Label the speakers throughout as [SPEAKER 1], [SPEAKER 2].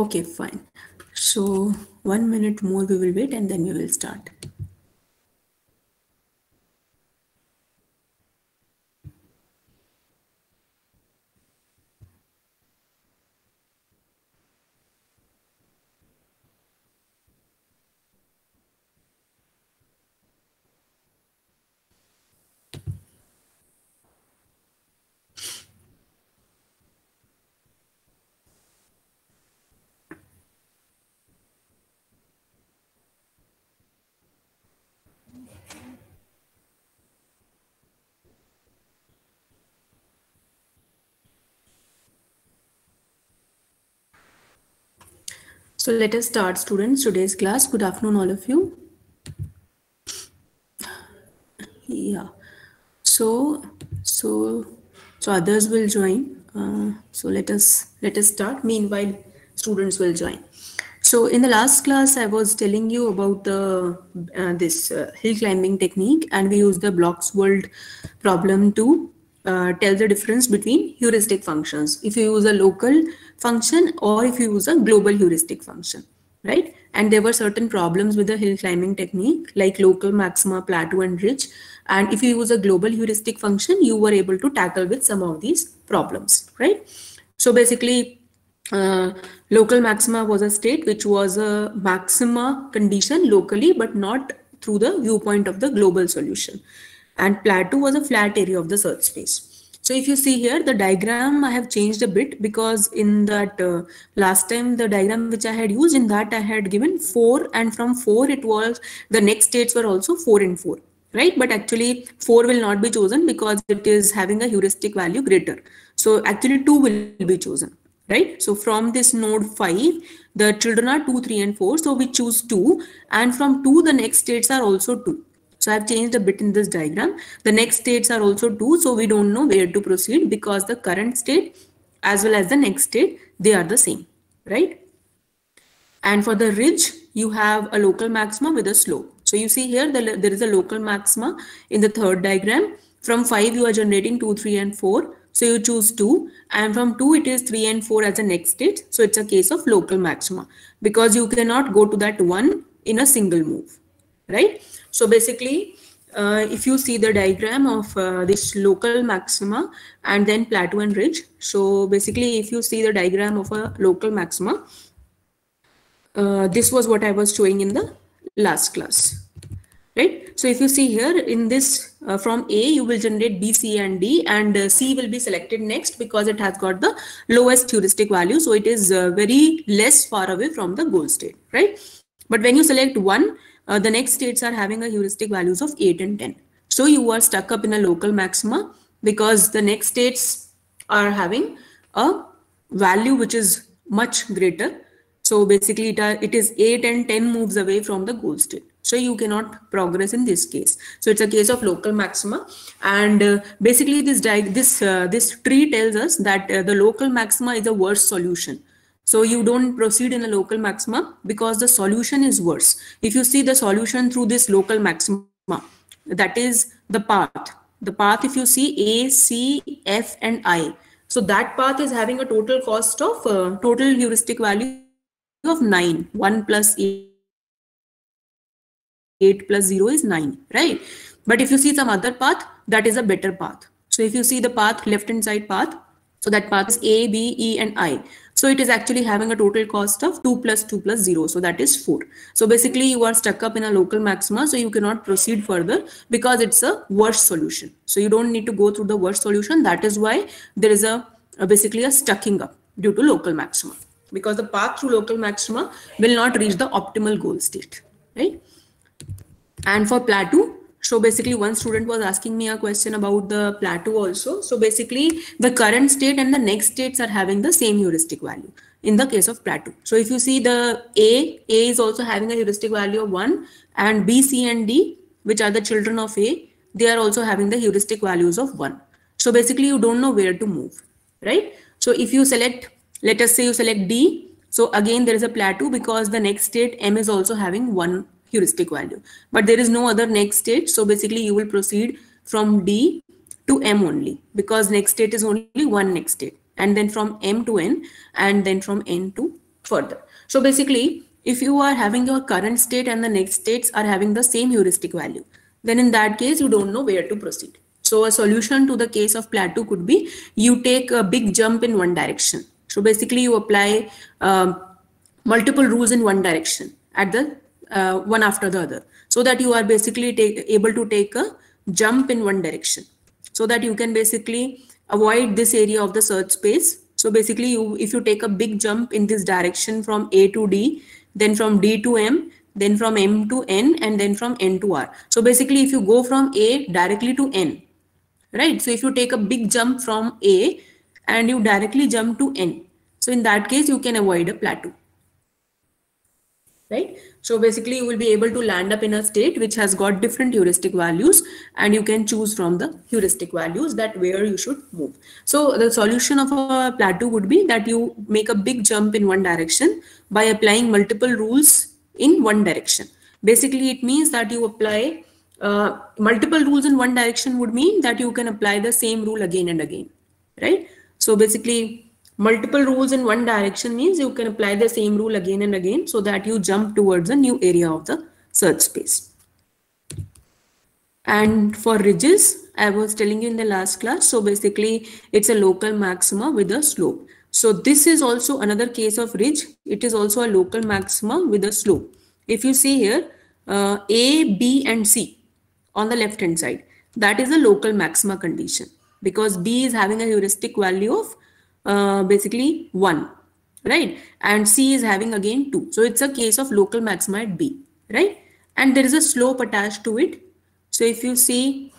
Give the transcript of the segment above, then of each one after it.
[SPEAKER 1] Okay, fine. So 1 minute more we will wait and then we will start. So let us start, students, today's class. Good afternoon, all of you. Yeah. So, so, so others will join. So let us start. Meanwhile, students will join. So in the last class, I was telling you about the this hill climbing technique, and we used the Block's World problem to tell the difference between heuristic functions. If you use a local function or if you use a global heuristic function, right? And there were certain problems with the hill climbing technique, like local maxima, plateau, and ridge. And if you use a global heuristic function, you were able to tackle with some of these problems, right? So basically, uh, local maxima was a state which was a maxima condition locally, but not through the viewpoint of the global solution. And plateau was a flat area of the search space. So if you see here, the diagram I have changed a bit because in that last time the diagram which I had used, in that I had given 4, and from 4 it was the next states were also 4 and 4, right? But actually 4 will not be chosen because it is having a heuristic value greater. So actually 2 will be chosen, right? So from this node 5, the children are 2, 3 and 4. So we choose 2, and from 2 the next states are also 2. So I've changed a bit in this diagram. The next states are also 2, so we don't know where to proceed because the current state as well as the next state, they are the same, right? And for the ridge, you have a local maxima with a slope. So you see here, there is a local maxima in the third diagram. From 5, you are generating 2, 3, and 4. So you choose 2. And from 2, it is 3 and 4 as the next state. So it's a case of local maxima because you cannot go to that 1 in a single move, right? So basically, if you see the diagram of this local maxima and then plateau and ridge. So basically, if you see the diagram of a local maxima, this was what I was showing in the last class, right? So if you see here in this from A, you will generate B, C and D, and C will be selected next because it has got the lowest heuristic value. So it is very less far away from the goal state, right? But when you select 1, the next states are having a heuristic values of 8 and 10. So you are stuck up in a local maxima because the next states are having a value which is much greater. So basically it is 8 and 10 moves away from the goal state. So you cannot progress in this case. So it's a case of local maxima. And basically this tree tells us that the local maxima is a worse solution. So you don't proceed in a local maxima because the solution is worse. If you see the solution through this local maxima, that is the path. The path, if you see A, C, F and I. So that path is having a total cost of total heuristic value of 9. 1 plus 8 plus 0 is 9, right? But if you see some other path, that is a better path. So if you see the path, left hand side path, so that path is A, B, E and I. So it is actually having a total cost of 2 plus 2 plus 0. So that is 4. So basically you are stuck up in a local maxima. So you cannot proceed further because it's a worse solution. So you don't need to go through the worst solution. That is why there is basically a stucking up due to local maxima, because the path through local maxima will not reach the optimal goal state, right? And for plateau, so basically one student was asking me a question about the plateau also. So basically the current state and the next states are having the same heuristic value in the case of plateau. So if you see the A is also having a heuristic value of 1, and B, C and D, which are the children of A, they are also having the heuristic values of 1. So basically you don't know where to move, right? So if you select, let us say you select D, so again there is a plateau because the next state M is also having 1 heuristic value, but there is no other next state. So basically you will proceed from D to M only because next state is only one next state, and then from M to N, and then from N to further. So basically, if you are having your current state and the next states are having the same heuristic value, then in that case, you don't know where to proceed. So a solution to the case of plateau could be you take a big jump in one direction. So basically, you apply multiple rules in one direction at the one after the other, so that you are basically able to take a jump in one direction, so that you can basically avoid this area of the search space. So basically, if you take a big jump in this direction from A to D, then from D to M, then from M to N, and then from N to R. So basically, if you go from A directly to N, right? So if you take a big jump from A and you directly jump to N, so in that case, you can avoid a plateau, right? So basically, you will be able to land up in a state which has got different heuristic values, and you can choose from the heuristic values that where you should move. So the solution of a plateau would be that you make a big jump in one direction by applying multiple rules in one direction. Basically, it means that you apply multiple rules in one direction would mean that you can apply the same rule again and again, right? So basically, multiple rules in one direction means you can apply the same rule again and again, so that you jump towards a new area of the search space. And for ridges, I was telling you in the last class, so basically it's a local maxima with a slope. So this is also another case of ridge. It is also a local maxima with a slope. If you see here, A, B and C on the left hand side, that is a local maxima condition, because B is having a heuristic value of basically 1, right? And C is having again 2. So it's a case of local maxima at B, right? And there is a slope attached to it. So if you see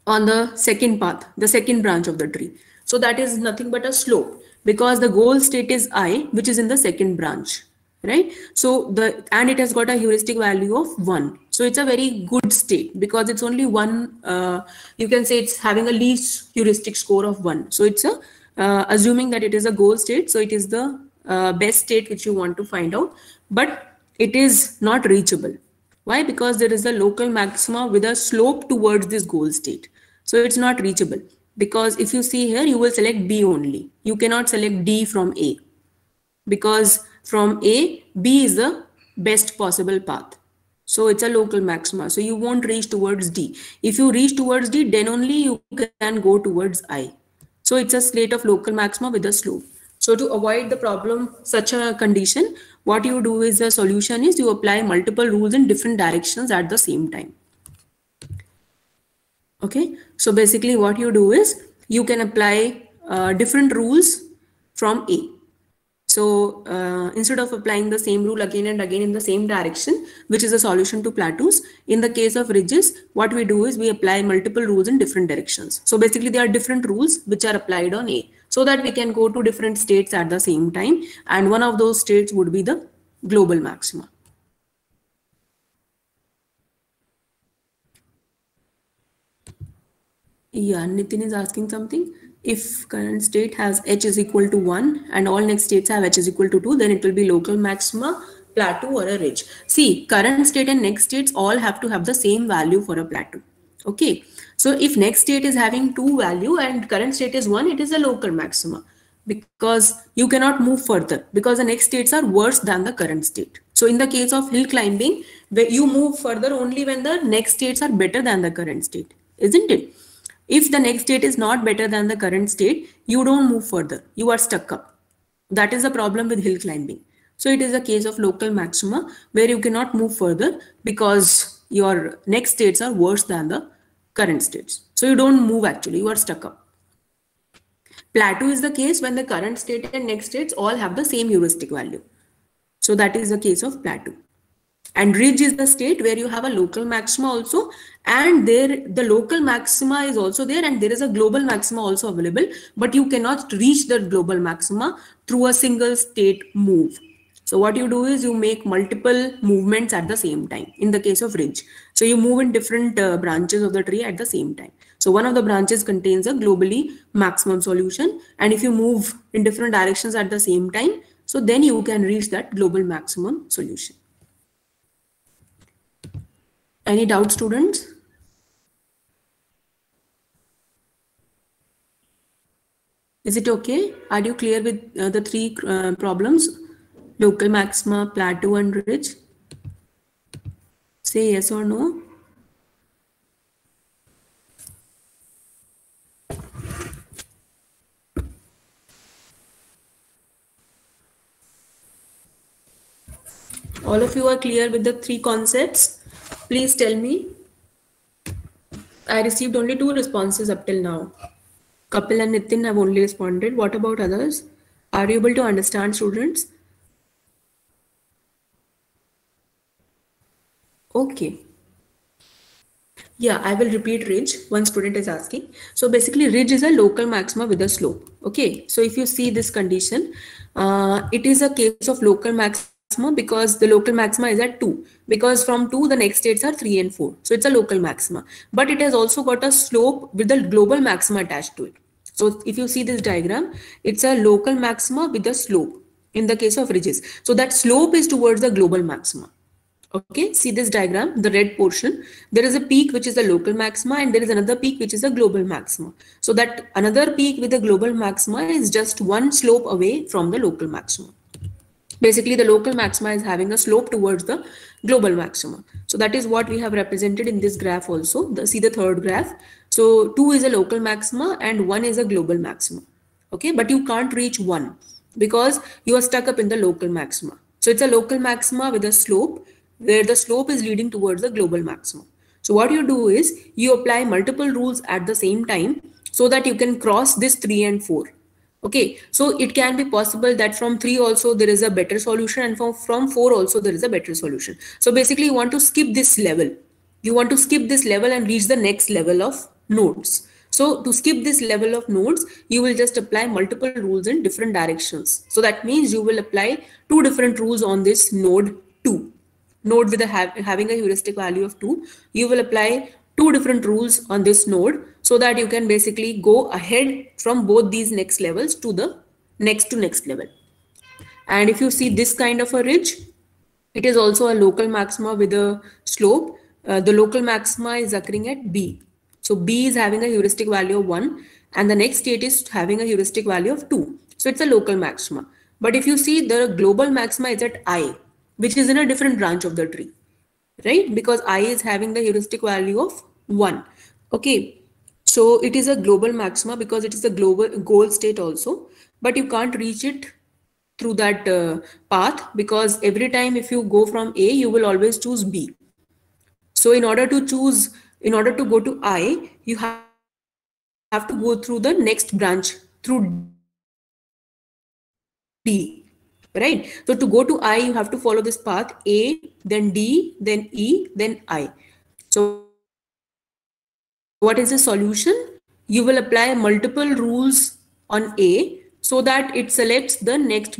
[SPEAKER 1] on the second path, the second branch of the tree, so that is nothing but a slope, because the goal state is I, which is in the second branch, right? So and it has got a heuristic value of 1. So it's a very good state, because it's only one, you can say it's having a least heuristic score of 1. So it's a assuming that it is a goal state, so it is the best state which you want to find out, but it is not reachable. Why? Because there is a local maxima with a slope towards this goal state. So it's not reachable, because if you see here, you will select B only. You cannot select D from A, because from A, B is the best possible path. So it's a local maxima. So you won't reach towards D. If you reach towards D, then only you can go towards I. So it's a state of local maxima with a slope. So to avoid the problem, such a condition, what you do is the solution is you apply multiple rules in different directions at the same time. Okay, so basically what you do is you can apply different rules from A. So instead of applying the same rule again and again in the same direction, which is a solution to plateaus, in the case of ridges, what we do is we apply multiple rules in different directions. So basically there are different rules which are applied on A, so that we can go to different states at the same time. And one of those states would be the global maxima. Yeah, Nitin is asking something. If current state has h is equal to 1 and all next states have h is equal to 2, then it will be local maxima, plateau or a ridge. See, current state and next states all have to have the same value for a plateau. Okay, so if next state is having 2 value and current state is 1, it is a local maxima, because you cannot move further, because the next states are worse than the current state. So in the case of hill climbing, where you move further only when the next states are better than the current state, isn't it? If the next state is not better than the current state, you don't move further. You are stuck up. That is the problem with hill climbing. So it is a case of local maxima where you cannot move further because your next states are worse than the current states. So you don't move actually, you are stuck up. Plateau is the case when the current state and next states all have the same heuristic value. So that is the case of plateau. And ridge is the state where you have a local maxima also, and there the local maxima is also there, and there is a global maxima also available, but you cannot reach the global maxima through a single state move. So what you do is you make multiple movements at the same time in the case of ridge. So you move in different branches of the tree at the same time. So one of the branches contains a globally maximum solution, and if you move in different directions at the same time, so then you can reach that global maximum solution. Any doubt, students? Is it okay? Are you clear with the three problems? Local maxima, plateau and ridge. Say yes or no. All of you are clear with the three concepts? Please tell me. I received only 2 responses up till now. Kapil and Nitin have only responded. What about others? Are you able to understand, students? Okay. Yeah, I will repeat ridge. One student is asking. So basically, ridge is a local maxima with a slope. Okay. So if you see this condition, it is a case of local maxima because the local maxima is at 2. Because from 2, the next states are 3 and 4. So it's a local maxima. But it has also got a slope with the global maxima attached to it. So if you see this diagram, it's a local maxima with a slope in the case of ridges. So that slope is towards the global maxima. Okay, see this diagram, the red portion, there is a peak which is the local maxima and there is another peak which is a global maxima. So that another peak with the global maxima is just one slope away from the local maxima. Basically, the local maxima is having a slope towards the global maxima. So that is what we have represented in this graph also. See the third graph. So 2 is a local maxima and 1 is a global maxima. Okay, but you can't reach 1 because you are stuck up in the local maxima. So it's a local maxima with a slope where the slope is leading towards the global maximum. So what you do is you apply multiple rules at the same time so that you can cross this 3 and 4. Okay, so it can be possible that from 3 also there is a better solution and from 4 also there is a better solution. So basically you want to skip this level. You want to skip this level and reach the next level of nodes. So to skip this level of nodes, you will just apply multiple rules in different directions. So that means you will apply 2 different rules on this node 2. Node with having a heuristic value of 2, you will apply 2 different rules on this node so that you can basically go ahead from both these next levels to the next level. And if you see this kind of a ridge, it is also a local maxima with a slope. The local maxima is occurring at B. So B is having a heuristic value of 1 and the next state is having a heuristic value of 2. So it's a local maxima. But if you see the global maxima is at I, which is in a different branch of the tree, right? Because I is having the heuristic value of 1. Okay. So it is a global maxima because it is a global goal state also, but you can't reach it through that path because every time if you go from A, you will always choose B. So in order to go to I, you have to go through the next branch through D, right? So to go to I, you have to follow this path A, then D, then E, then I. So what is the solution? You will apply multiple rules on A so that it selects the next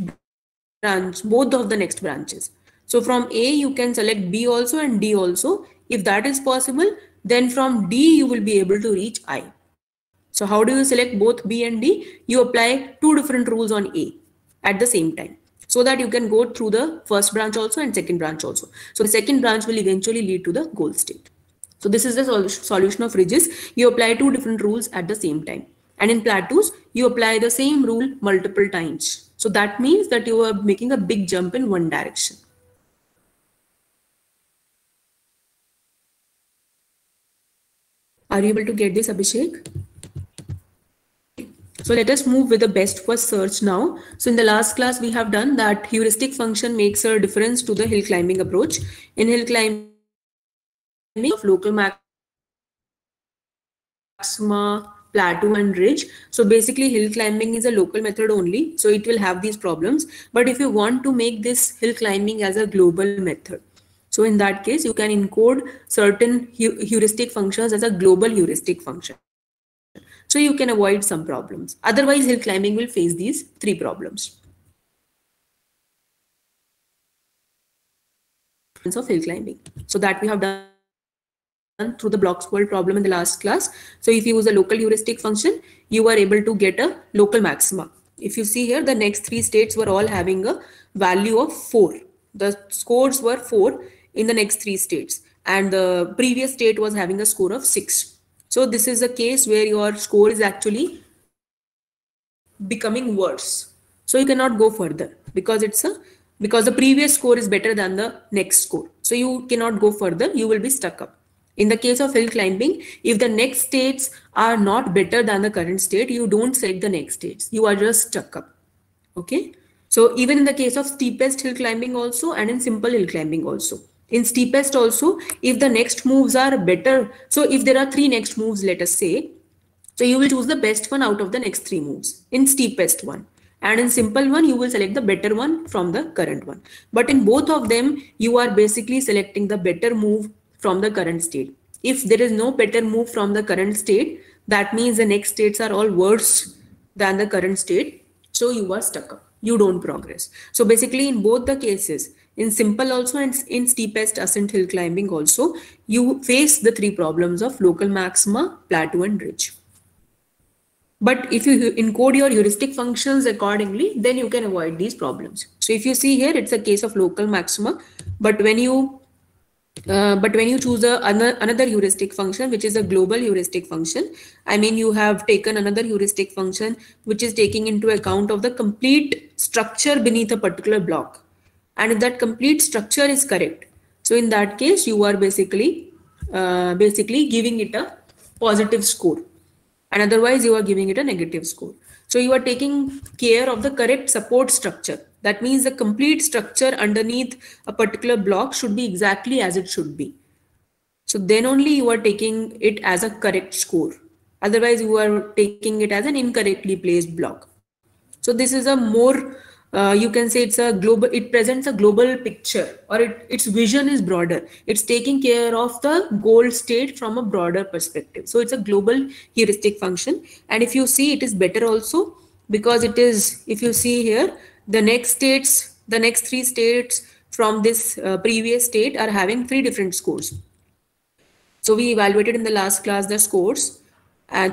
[SPEAKER 1] branch, both of the next branches. So from A, you can select B also and D also. If that is possible, then from D, you will be able to reach I. So how do you select both B and D? You apply 2 different rules on A at the same time so that you can go through the first branch also and second branch also. So the second branch will eventually lead to the goal state. So this is the solution of ridges. You apply 2 different rules at the same time. And in plateaus, you apply the same rule multiple times. So that means that you are making a big jump in one direction. Are you able to get this, Abhishek? So let us move with the best first search now. So in the last class, we have done that heuristic function makes a difference to the hill climbing approach. In hill climbing of local maxima, plateau and ridge. So basically hill climbing is a local method only. So it will have these problems. But if you want to make this hill climbing as a global method, so in that case, you can encode certain heuristic functions as a global heuristic function. So you can avoid some problems. Otherwise, hill climbing will face these 3 problems. Of hill climbing. So that we have done through the blocks world problem in the last class. So if you use a local heuristic function, you are able to get a local maxima. If you see here, the next 3 states were all having a value of 4. The scores were 4 in the next 3 states. And the previous state was having a score of 6. So this is a case where your score is actually becoming worse. So you cannot go further because it's a because the previous score is better than the next score. So you cannot go further, you will be stuck up. In the case of hill climbing, if the next states are not better than the current state, you don't select the next states, you are just stuck up. Okay, so even in the case of steepest hill climbing also, and in simple hill climbing also, in steepest also, if the next moves are better, so if there are three next moves, let us say, so you will choose the best one out of the next three moves in steepest one. And in simple one, you will select the better one from the current one. But in both of them, you are basically selecting the better move from the current state. If there is no better move from the current state, that means the next states are all worse than the current state. So you are stuck up. You don't progress. So basically in both the cases, in simple also and in steepest ascent hill climbing also, you face the three problems of local maxima, plateau and ridge. But if you encode your heuristic functions accordingly, then you can avoid these problems. So if you see here, it's a case of local maxima. But when you choose another heuristic function, which is a global heuristic function, I mean, you have taken another heuristic function which is taking into account of the complete structure beneath a particular block. And if that complete structure is correct, so in that case, you are basically giving it a positive score. And otherwise you are giving it a negative score. So you are taking care of the correct support structure. That means the complete structure underneath a particular block should be exactly as it should be. So then only you are taking it as a correct score. Otherwise you are taking it as an incorrectly placed block. So this is a more, you can say it's a global, it presents a global picture, or its vision is broader. It's taking care of the goal state from a broader perspective. So it's a global heuristic function. And if you see, it is better also because it is, if you see here, the next three states from this previous state are having three different scores. So we evaluated in the last class the scores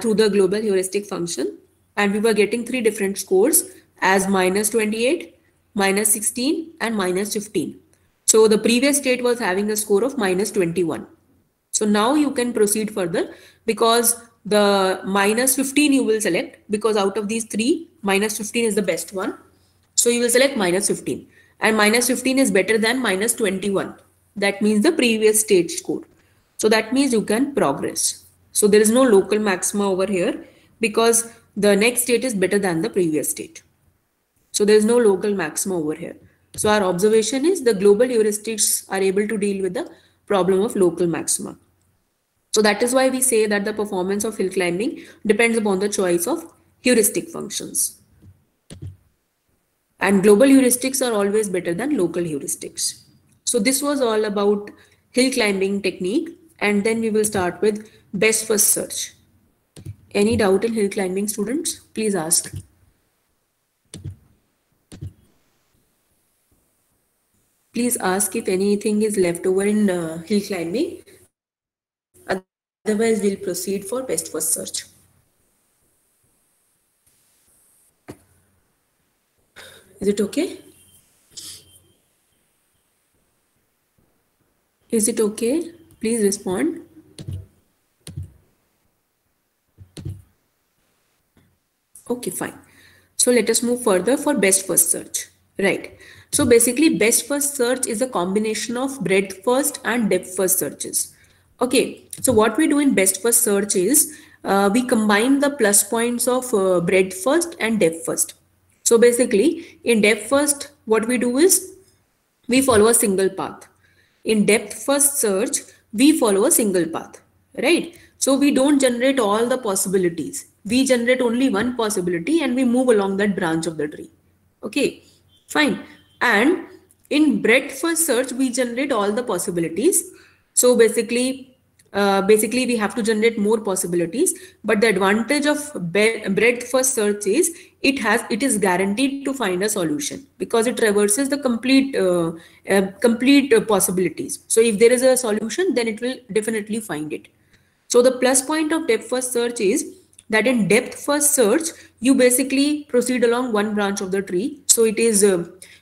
[SPEAKER 1] through the global heuristic function, and we were getting three different scores as -28, -16 and -15. So the previous state was having a score of -21. So now you can proceed further because the -15 you will select, because out of these three, -15 is the best one. So you will select -15, and -15 is better than -21. That means the previous state score. So that means you can progress. So there is no local maxima over here because the next state is better than the previous state. So there is no local maxima over here. So our observation is the global heuristics are able to deal with the problem of local maxima. So that is why we say that the performance of hill climbing depends upon the choice of heuristic functions. And global heuristics are always better than local heuristics. So this was all about hill climbing technique. And then we will start with best first search. Any doubt in hill climbing, students? Please ask. Please ask if anything is left over in hill climbing. Otherwise, we'll proceed for best first search. Is it okay? Is it okay? Please respond. Okay, fine. So let us move further for best first search. Right. So basically best first search is a combination of breadth first and depth first searches. Okay. So what we do in best first search is we combine the plus points of breadth first and depth first. So basically in depth first, what we do is we follow a single path. In depth first search, we follow a single path, right? So we don't generate all the possibilities. We generate only one possibility and we move along that branch of the tree. Okay, fine. And in breadth first search, we generate all the possibilities. So basically we have to generate more possibilities. But the advantage of breadth first search is it is guaranteed to find a solution because it traverses the complete possibilities. So if there is a solution, then it will definitely find it. So the plus point of depth first search is that in depth first search, you basically proceed along one branch of the tree. So it is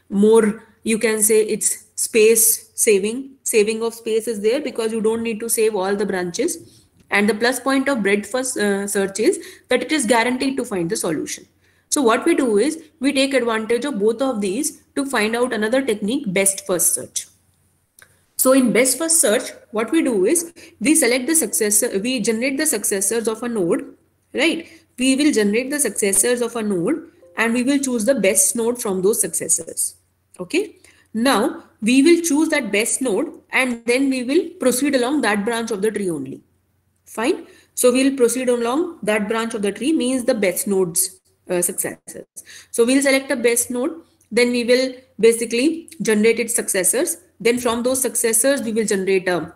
[SPEAKER 1] more, you can say it's space saving of space is there because you don't need to save all the branches. And the plus point of breadth first search is that it is guaranteed to find the solution. So what we do is we take advantage of both of these to find out another technique, best first search. So in best first search, what we do is we select the successor, we generate the successors of a node, right? We will generate the successors of a node and we will choose the best node from those successors. Okay. Now we will choose that best node and then we will proceed along that branch of the tree only. Fine. So we'll proceed along that branch of the tree, means the best nodes successors. So we'll select a best node, then we will basically generate its successors. Then from those successors, we will generate a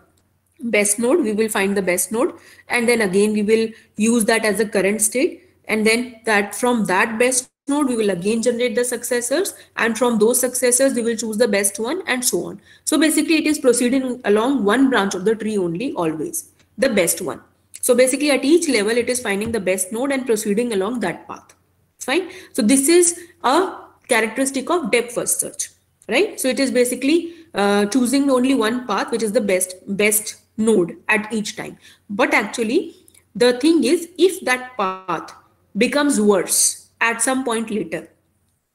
[SPEAKER 1] best node. We will find the best node, and then again we will use that as a current state. And then that from that best node, we will again generate the successors, and from those successors, we will choose the best one, and so on. So basically, it is proceeding along one branch of the tree only, always the best one. So basically at each level, it is finding the best node and proceeding along that path. Fine. So this is a characteristic of depth first search, right? So it is basically choosing only one path, which is the best node at each time. But actually, the thing is, if that path becomes worse at some point later,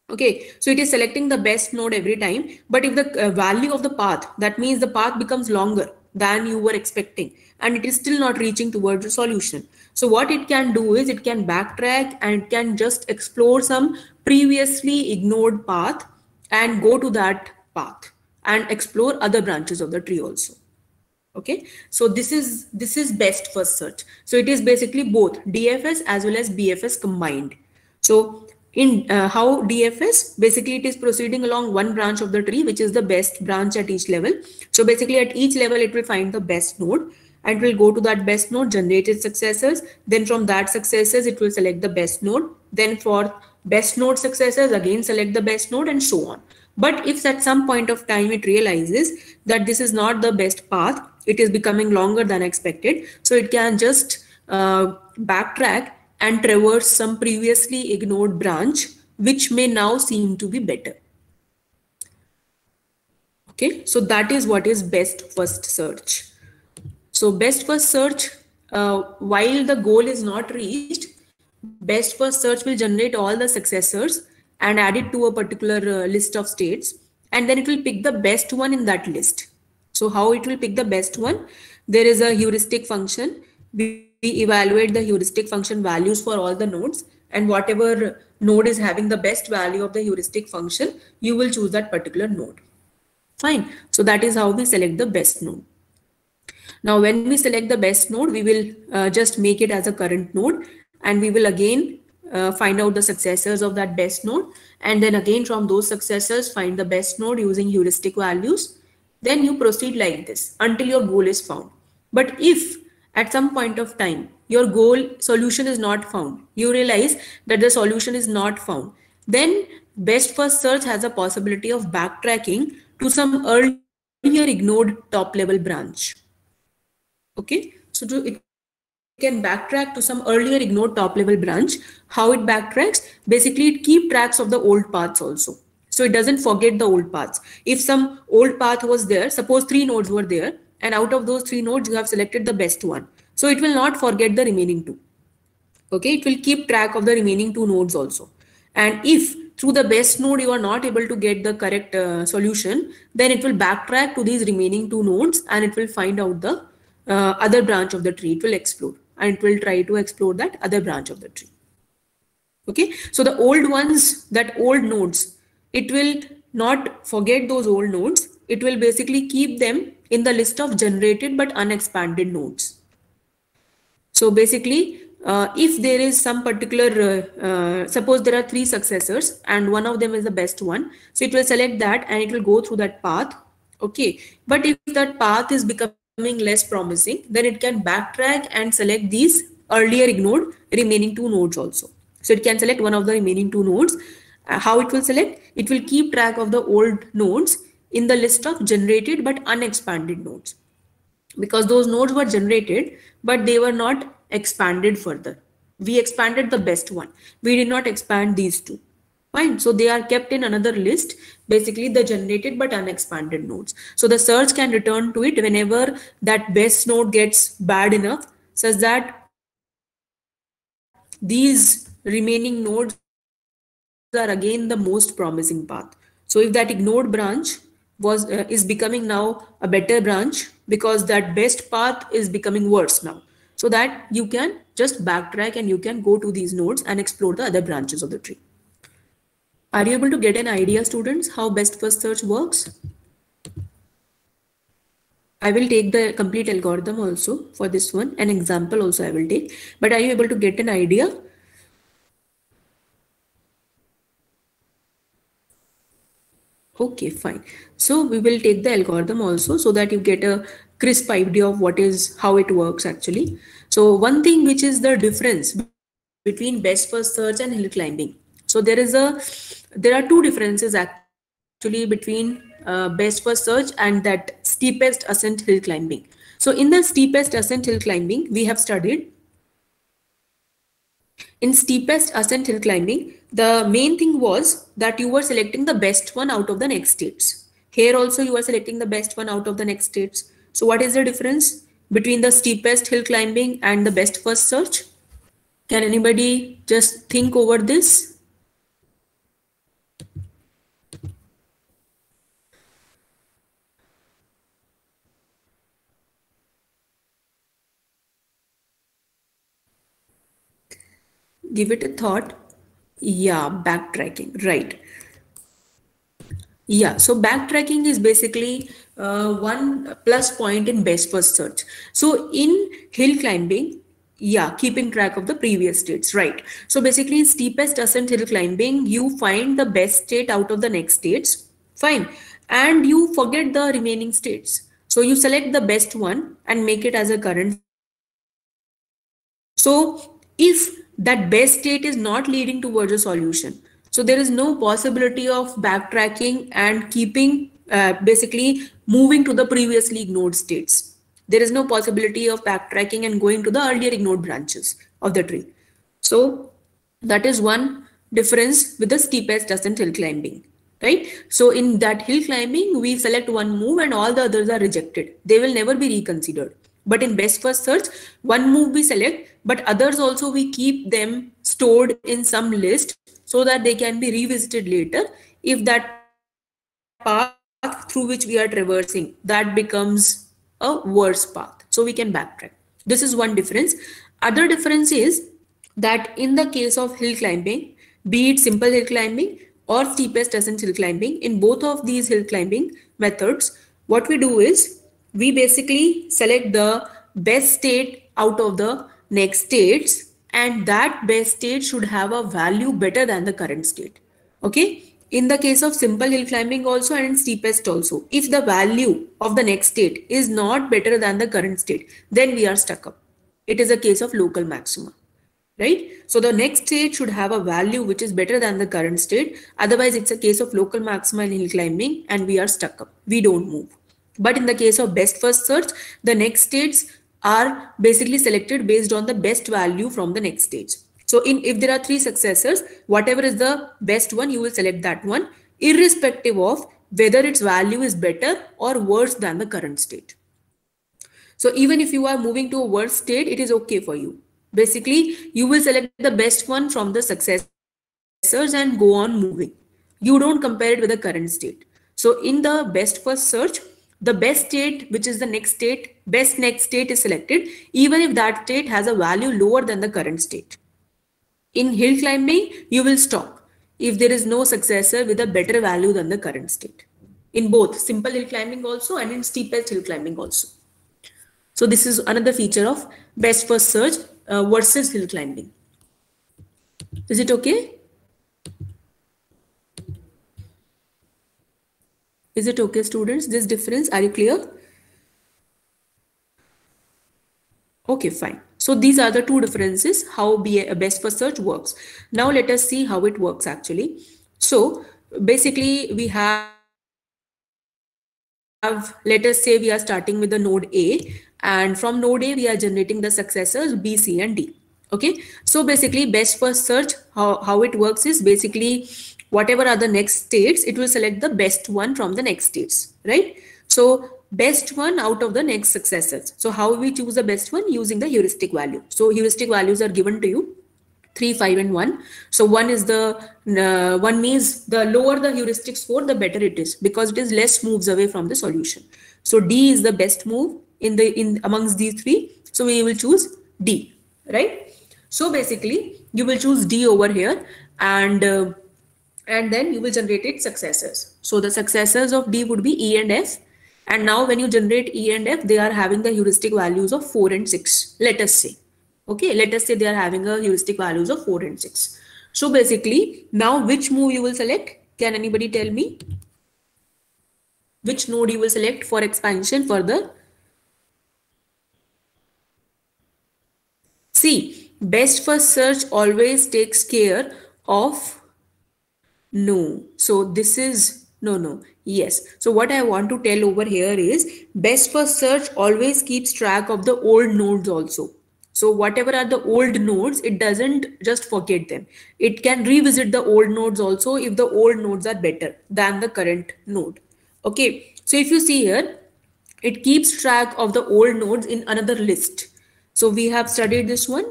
[SPEAKER 1] okay, so it is selecting the best node every time. But if the value of the path, that means the path becomes longer than you were expecting and it is still not reaching towards the solution. So what it can do is it can backtrack and it can just explore some previously ignored path and go to that path and explore other branches of the tree also. Okay, so this is best first search. So it is basically both DFS as well as BFS combined. So in how DFS, basically it is proceeding along one branch of the tree, which is the best branch at each level. So basically at each level, it will find the best node and will go to that best node, generate its successors. Then from that successors, it will select the best node. Then for best node successors, again select the best node and so on. But if at some point of time it realizes that this is not the best path, it is becoming longer than expected, so it can just backtrack and traverse some previously ignored branch, which may now seem to be better. Okay, so that is what is best first search. So best first search, while the goal is not reached, best first search will generate all the successors and add it to a particular list of states, and then it will pick the best one in that list. So how it will pick the best one? There is a heuristic function. We evaluate the heuristic function values for all the nodes, and whatever node is having the best value of the heuristic function, you will choose that particular node. Fine. So that is how we select the best node. Now, when we select the best node, we will just make it as a current node, and we will again find out the successors of that best node. And then again, from those successors, find the best node using heuristic values. Then you proceed like this until your goal is found. But if at some point of time, your goal solution is not found, you realize that the solution is not found, then best first search has a possibility of backtracking to some earlier ignored top level branch. Okay, so it can backtrack to some earlier ignored top level branch. How it backtracks? Basically, it keeps tracks of the old paths also. So it doesn't forget the old paths. If some old path was there, suppose 3 nodes were there, and out of those 3 nodes, you have selected the best one. So it will not forget the remaining 2. Okay, it will keep track of the remaining 2 nodes also. And if through the best node you are not able to get the correct solution, then it will backtrack to these remaining 2 nodes and it will find out the other branch of the tree. It will explore and it will try to explore that other branch of the tree. Okay, so the old ones, that old nodes, it will not forget those old nodes. It will basically keep them in the list of generated but unexpanded nodes. So basically, if there is some particular, suppose there are 3 successors and one of them is the best one, so it will select that and it will go through that path. Okay, but if that path is becoming less promising, then it can backtrack and select these earlier ignored remaining 2 nodes also. So it can select one of the remaining 2 nodes. How it will select? It will keep track of the old nodes in the list of generated but unexpanded nodes, because those nodes were generated but they were not expanded further. We expanded the best one. We did not expand these 2. Fine. So they are kept in another list, basically the generated but unexpanded nodes. So the search can return to it whenever that best node gets bad enough such that these remaining nodes are not are again the most promising path. So if that ignored branch was is becoming now a better branch because that best path is becoming worse now. So that you can just backtrack and you can go to these nodes and explore the other branches of the tree. Are you able to get an idea, students, how best first search works? I will take the complete algorithm also for this one, an example also I will take, but are you able to get an idea? Okay, fine. So we will take the algorithm also so that you get a crisp idea of how it works actually. So one thing which is the difference between best first search and hill climbing. So there are two differences actually between best first search and that steepest ascent hill climbing. So in the steepest ascent hill climbing, we have studied in steepest ascent hill climbing, the main thing was that you were selecting the best one out of the next states. Here also you are selecting the best one out of the next states. So what is the difference between the steepest hill climbing and the best first search? Can anybody just think over this? Give it a thought. Yeah, backtracking, right. Yeah, so backtracking is basically one plus point in best first search. So in hill climbing, yeah, keeping track of the previous states, right? So basically in steepest ascent hill climbing, you find the best state out of the next states, fine, and you forget the remaining states. So you select the best one and make it as a current state. So if that best state is not leading towards a solution, so there is no possibility of backtracking and keeping basically moving to the previously ignored states. There is no possibility of backtracking and going to the earlier ignored branches of the tree. So that is one difference with the steepest ascent hill climbing, right? So in that hill climbing, we select one move and all the others are rejected. They will never be reconsidered. But in best first search, one move we select, but others also we keep them stored in some list so that they can be revisited later if that path through which we are traversing, that becomes a worse path. So we can backtrack. This is one difference. Other difference is that in the case of hill climbing, be it simple hill climbing or steepest ascent hill climbing, in both of these hill climbing methods, what we do is we basically select the best state out of the next states, and that best state should have a value better than the current state. Okay. In the case of simple hill climbing also and in steepest also, if the value of the next state is not better than the current state, then we are stuck up. It is a case of local maxima, right? So the next state should have a value which is better than the current state. Otherwise, it's a case of local maxima in hill climbing and we are stuck up. We don't move. But in the case of best first search, the next states are basically selected based on the best value from the next stage. So if there are three successors, whatever is the best one, you will select that one, irrespective of whether its value is better or worse than the current state. So even if you are moving to a worse state, it is okay for you. Basically, you will select the best one from the successors and go on moving. You don't compare it with the current state. So in the best first search, the best state, which is the next state, best next state is selected, even if that state has a value lower than the current state. In hill climbing, you will stop if there is no successor with a better value than the current state. In both simple hill climbing also and in steepest hill climbing also. So this is another feature of best first search versus hill climbing. Is it okay? Is it okay, students? This difference, are you clear? Okay, fine. So these are the two differences how a best first search works. Now let us see how it works actually. So basically we have, let us say we are starting with the node A, and from node A we are generating the successors B, C and D. Okay, so basically best first search, how it works is basically whatever are the next states, it will select the best one from the next states, right? So best one out of the next successors. So how we choose the best one? Using the heuristic value. So heuristic values are given to you. 3, 5, and 1. So 1 is the 1 means the lower the heuristic score, the better it is, because it is less moves away from the solution. So D is the best move in amongst these three. So we will choose D, right? So basically you will choose D over here, and then you will generate its successors. So the successors of D would be E and F. And now when you generate E and F, they are having the heuristic values of 4 and 6, let us say. Okay, let us say they are having a heuristic values of 4 and 6. So basically, now which move you will select? Can anybody tell me? Which node you will select for expansion further? See, best first search always takes care of no. So this is no. Yes. So what I want to tell over here is best first search always keeps track of the old nodes also. So whatever are the old nodes, it doesn't just forget them. It can revisit the old nodes also if the old nodes are better than the current node. Okay. So if you see here, it keeps track of the old nodes in another list. So we have studied this one.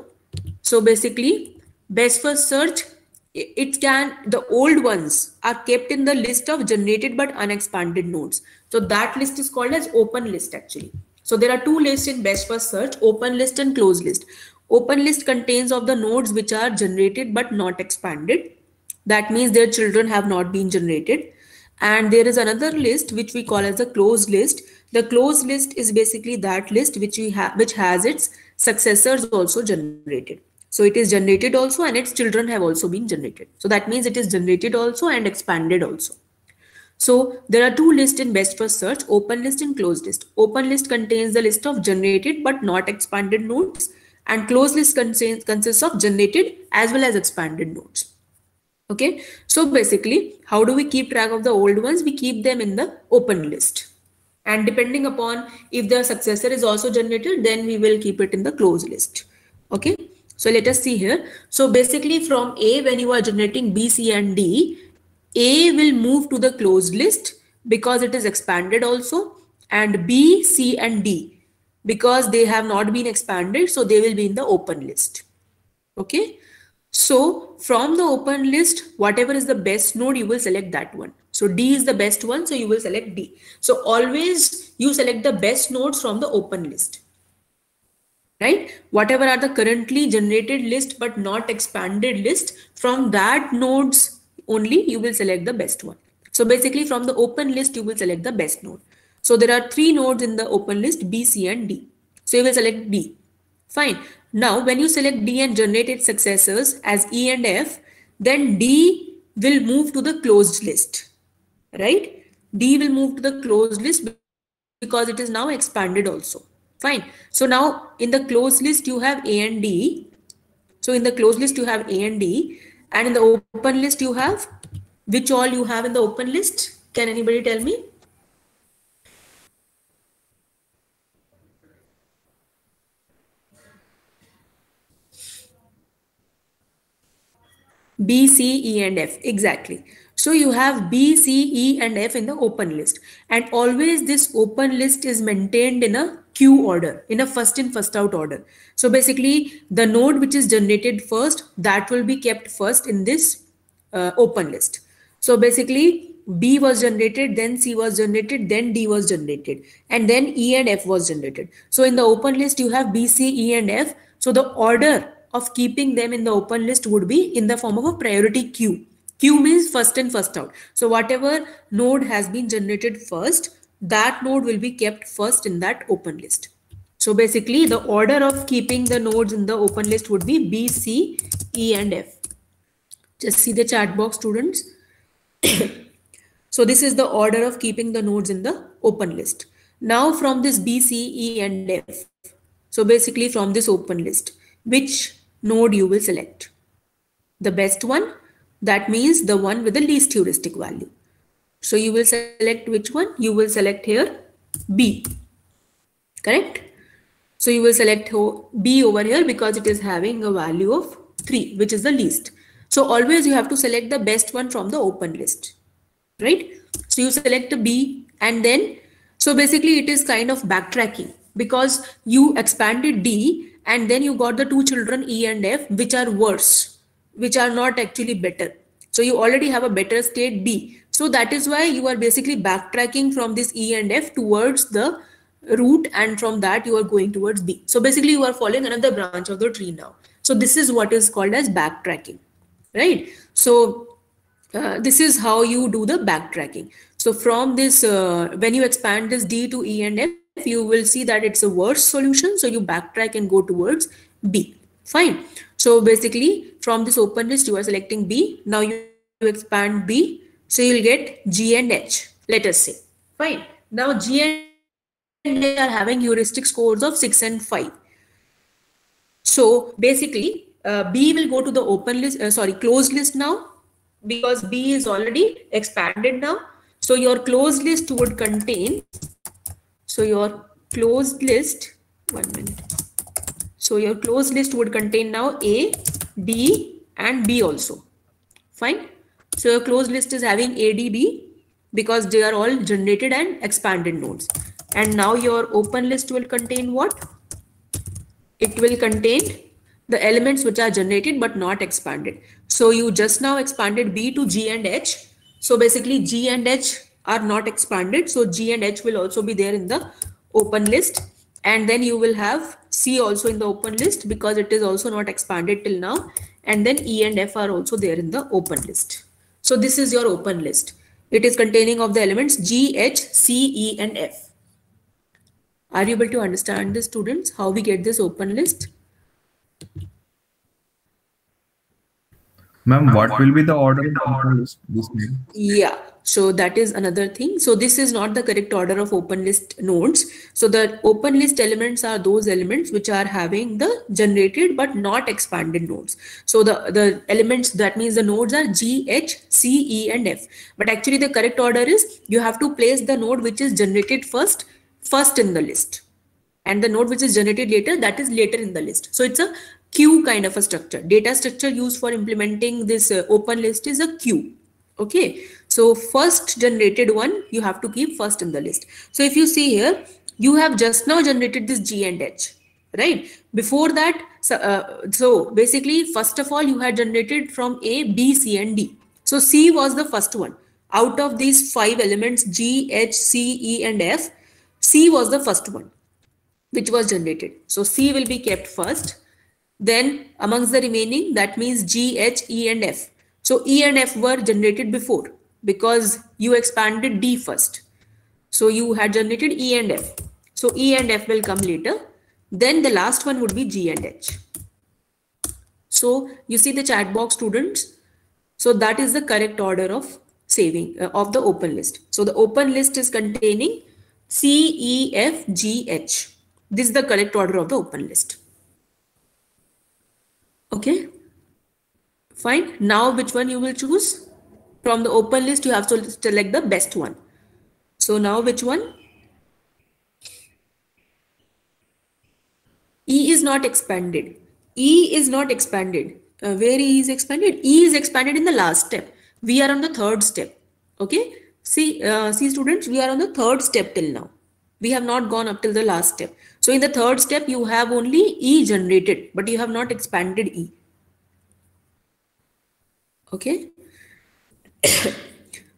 [SPEAKER 1] So basically, best first search, the old ones are kept in the list of generated but unexpanded nodes. So that list is called as open list actually. So there are two lists in best first search, open list and closed list. Open list contains of the nodes which are generated but not expanded. That means their children have not been generated. And there is another list which we call as the closed list. The closed list is basically that list which has its successors also generated. So it is generated also and its children have also been generated. So that means it is generated also and expanded also. So there are two lists in best first search, open list and closed list. Open list contains the list of generated but not expanded nodes, and closed list consists of generated as well as expanded nodes. Okay, so basically, how do we keep track of the old ones? We keep them in the open list. And depending upon if the successor is also generated, then we will keep it in the closed list. Okay, so let us see here. So basically from A, when you are generating B, C and D, A will move to the closed list because it is expanded also, and B, C and D, because they have not been expanded, so they will be in the open list. Okay. So from the open list, whatever is the best node, you will select that one. So D is the best one, so you will select D. So always you select the best nodes from the open list, right? Whatever are the currently generated list but not expanded list, from that nodes only you will select the best one. So basically from the open list, you will select the best node. So there are three nodes in the open list, B, C and D. So you will select D. Fine. Now, when you select D and generate its successors as E and F, then D will move to the closed list, right? D will move to the closed list because it is now expanded also. Fine. So now in the closed list, you have A and D. So in the closed list, you have A and D. And in the open list, you have, which all you have in the open list? Can anybody tell me? B, C, E and F. Exactly. So you have B, C, E and F in the open list. And always this open list is maintained in a queue order, in a first in first out order. So basically the node which is generated first, that will be kept first in this open list. So basically B was generated, then C was generated, then D was generated, and then E and F was generated. So in the open list, you have B, C, E and F. So the order of keeping them in the open list would be in the form of a priority queue. Queue means first in first out. So whatever node has been generated first, that node will be kept first in that open list. So basically the order of keeping the nodes in the open list would be B, C, E and F. Just see the chat box, students. So this is the order of keeping the nodes in the open list. Now from this B, C, E and F, so basically from this open list, which node you will select? The best one, that means the one with the least heuristic value. So you will select which one? You will select here B, correct? So you will select B over here because it is having a value of 3, which is the least. So always you have to select the best one from the open list, right? So you select a B, and then, so basically it is kind of backtracking because you expanded D and then you got the two children E and F, which are worse. which are not actually better. So you already have a better state B. So that is why you are basically backtracking from this E and F towards the root, and from that you are going towards B. So basically you are following another branch of the tree now. So this is what is called as backtracking, right? So this is how you do the backtracking. So from this, when you expand this D to E and F, you will see that it's a worse solution. So you backtrack and go towards B. Fine. So basically from this open list, you are selecting B. Now you expand B. So you'll get G and H, let us say. Fine. Now G and H are having heuristic scores of 6 and 5. So basically, B will go to the open list, closed list now, because B is already expanded now. So your closed list would contain, one minute. So your closed list would contain now A, D, and B also. Fine. So your closed list is having A, D, B because they are all generated and expanded nodes. And now your open list will contain what? It will contain the elements which are generated but not expanded. So you just now expanded B to G and H. So basically G and H are not expanded. So G and H will also be there in the open list. And then you will have C also in the open list because it is also not expanded till now. And then E and F are also there in the open list. So this is your open list. It is containing of the elements G, H, C, E, and F. Are you able to understand this, students, how we get this open list?
[SPEAKER 2] Ma'am, what will be the order of open list?
[SPEAKER 1] Yeah, so that is another thing. So this is not the correct order of open list nodes. So the open list elements are those elements which are having the generated but not expanded nodes. So the elements, that means the nodes are G, H, C, E, and F. But actually the correct order is you have to place the node which is generated first in the list. And the node which is generated later, that is later in the list. So it's a queue kind of a structure. Data structure used for implementing this open list is a queue. Okay, so first generated one you have to keep first in the list. So if you see here, you have just now generated this G and H, right? Before that, so basically first of all you had generated from A, B, C, and D. So C was the first one. Out of these 5 elements G, H, C, E, and F, C was the first one which was generated. So C will be kept first. Then amongst the remaining, that means G, H, E, and F. So E and F were generated before because you expanded D first. So you had generated E and F. So E and F will come later. Then the last one would be G and H. So you see the chat box, students. So that is the correct order of saving of the open list. So the open list is containing C, E, F, G, H. This is the correct order of the open list. Okay. Fine. Now which one you will choose? From the open list, you have to select the best one. So now which one? E is not expanded. E is not expanded. Where E is expanded? E is expanded in the last step. We are on the third step. Okay. See students, we are on the third step till now. We have not gone up till the last step. So in the third step, you have only E generated, but you have not expanded E. Okay.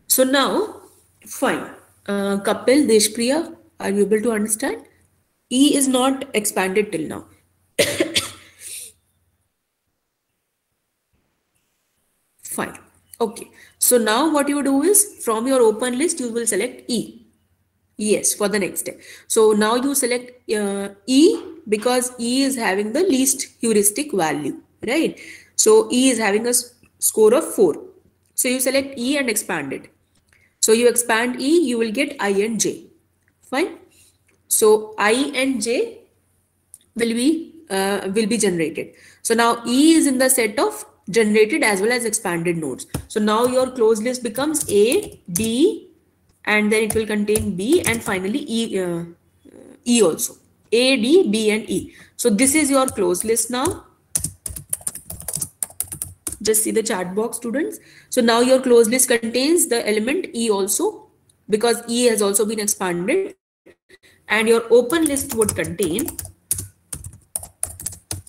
[SPEAKER 1] So now, fine. Kapil, Deshpriya, are you able to understand? E is not expanded till now. Fine. Okay. So now what you do is from your open list, you will select E. Yes, for the next step. So now you select E because E is having the least heuristic value, right? So E is having a score of 4. So you select E and expand it. So you expand E, you will get I and J. Fine. So I and J will be generated. So now E is in the set of generated as well as expanded nodes. So now your closed list becomes A, D, and then it will contain B, and finally E also. A, D, B, and E. So this is your closed list now. Just see the chat box, students. So now your closed list contains the element E also, because E has also been expanded, and your open list would contain,